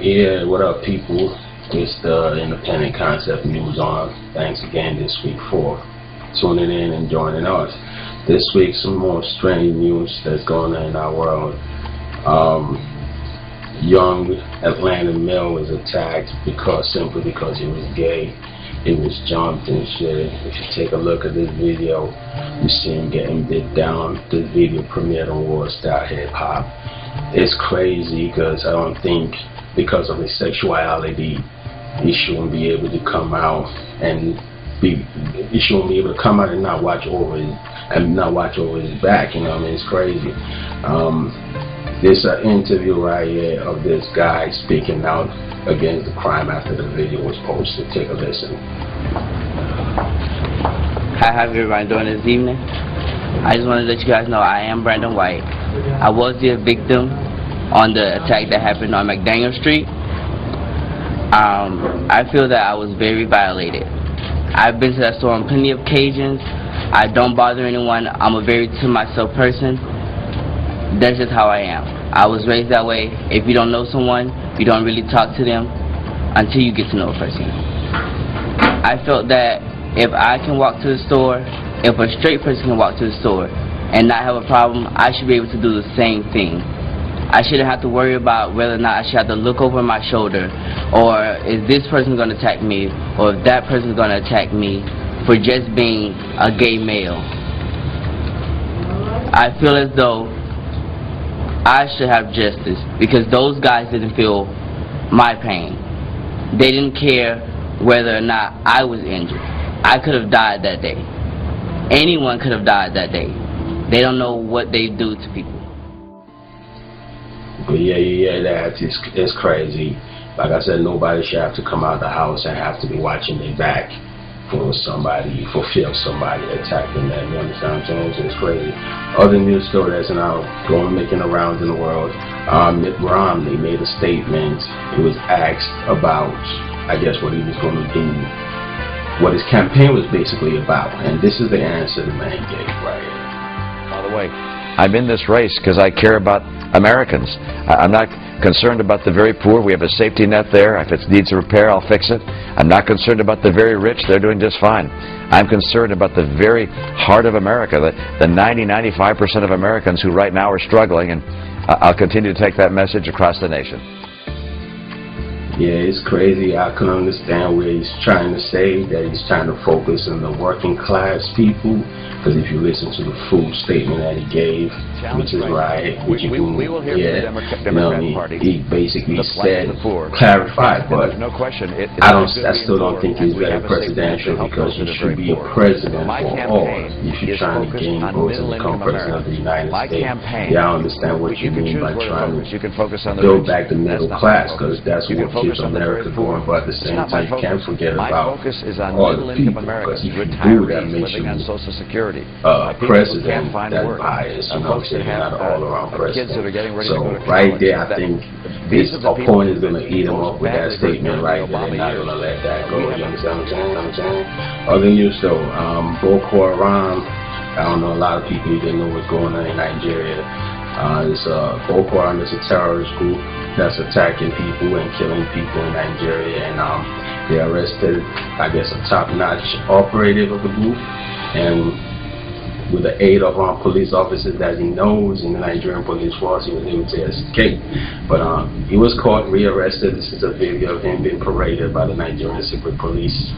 Yeah, what up, people? It's the independent concept Muse On. Thanks again this week for tuning in and joining us. This week, some more strange news that's going on in our world. Young Atlanta male was attacked simply because he was gay. He was jumped and shit. If you take a look at this video, you see him getting bit down. This video premiered on Hip Hop. It's crazy because I don't think, because of his sexuality, he shouldn't be able to come out and not watch over his back. You know what I mean? It's crazy. There's an interview right here of this guy speaking out against the crime after the video was posted. Take a listen. Hi, how everybody doing this evening? I just want to let you guys know I am Brandon White. I was the victim on the attack that happened on McDaniel Street. I feel that I was very violated. I've been to that store on plenty of occasions. I don't bother anyone. I'm a very to myself person. That's just how I am. I was raised that way. If you don't know someone, you don't really talk to them until you get to know a person. I felt that if I can walk to the store, if a straight person can walk to the store and not have a problem, I should be able to do the same thing. I shouldn't have to worry about whether or not I should have to look over my shoulder, or is this person going to attack me, or if that person is going to attack me for just being a gay male. I feel as though I should have justice because those guys didn't feel my pain. They didn't care whether or not I was injured. I could have died that day. Anyone could have died that day. They don't know what they do to people. But it's crazy. Like I said, nobody should have to come out of the house and have to be watching their back for fear of somebody attacking them. You understand what I'm saying? So it's crazy. Other news story that's now making the rounds in the world. Romney made a statement. He was asked about, I guess, what he was going to do, what his campaign was basically about, and this is the answer the man gave right here. By the way, I'm in this race because I care about Americans. I'm not concerned about the very poor. We have a safety net there. If it needs a repair, I'll fix it. I'm not concerned about the very rich. They're doing just fine. I'm concerned about the very heart of America, the 90–95% of Americans who right now are struggling, and I'll continue to take that message across the nation. Yeah, it's crazy. I can understand where he's trying to say that he's trying to focus on the working class people, because if you listen to the full statement that he gave, which is right, which we will hear from the Democrat Party. He basically said, clarified, but no question, I still don't think he's very presidential, because he should be a president for all. If you're trying to gain votes and become president of the United States, yeah, I understand what you mean by trying to build back the middle class, because that's what keeps America going, but at the same time, you can't forget about all the people, because if you do, that makes you president that's biased, you know what I'm saying, not all around president. So right there, I think this opponent is going to eat him up with that statement right there. They're not going to let that go. You understand what I'm saying? Other news though, Boko Haram, I don't know, a lot of people didn't know what's going on in Nigeria. Boko Haram is a terrorist group that's attacking people and killing people in Nigeria, and they arrested, I guess, a top-notch operative of the group, and with the aid of police officers that he knows in the Nigerian police force, he was able to escape. But he was caught, rearrested. This is a video of him being paraded by the Nigerian secret police.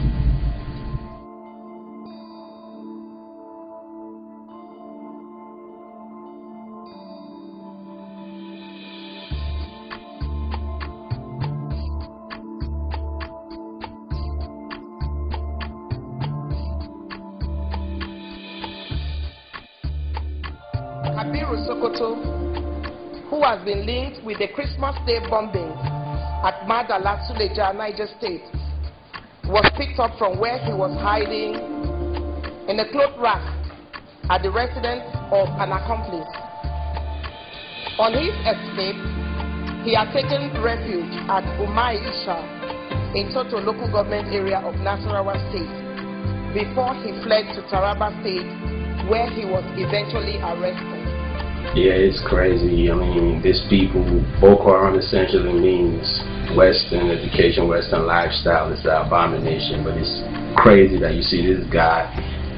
Kabiru Sokoto, who has been linked with the Christmas Day bombings at Madala, Suleja, Niger State, was picked up from where he was hiding in a cloth rack at the residence of an accomplice. On his escape, he had taken refuge at Umaisha in Toto local government area of Nasarawa State before he fled to Taraba State, where he was eventually arrested. Yeah, it's crazy. I mean, these people, Boko Haram essentially means Western education, Western lifestyle. It's an abomination, but it's crazy that you see this guy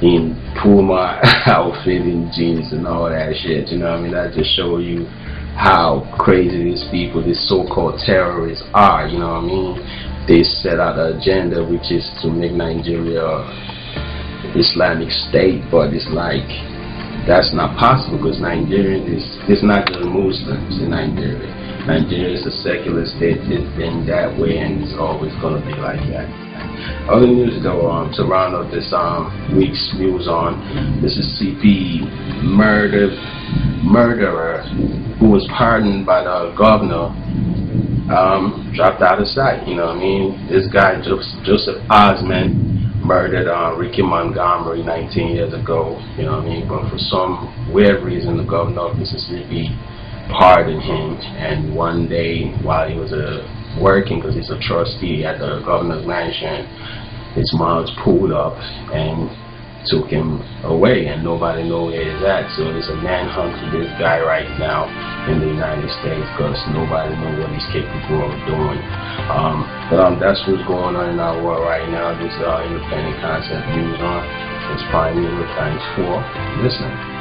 in Puma outfit, in jeans and all that shit. You know what I mean? That just shows you how crazy these people, these so-called terrorists are. You know what I mean? They set out an agenda which is to make Nigeria Islamic State, but it's like that's not possible because Nigeria is not just Muslims in Nigeria. Nigeria is a secular state. It's been that way and it's always going to be like that. Other news though, to round up this week's Muse On, Mississippi murderer who was pardoned by the governor dropped out of sight. You know what I mean? This guy, Joseph Osman, murdered Ricky Montgomery 19 years ago. You know what I mean? But for some weird reason, the governor of Mississippi pardoned him, and one day while he was working, because he's a trustee at the governor's mansion, his moms pulled up and took him away, and nobody knows where he's at. So there's a manhunt for this guy right now in the United States because nobody knows what he's capable of doing. But that's what's going on in our world right now. This independent concept Muse On. It's Pioneer. Thanks for listening.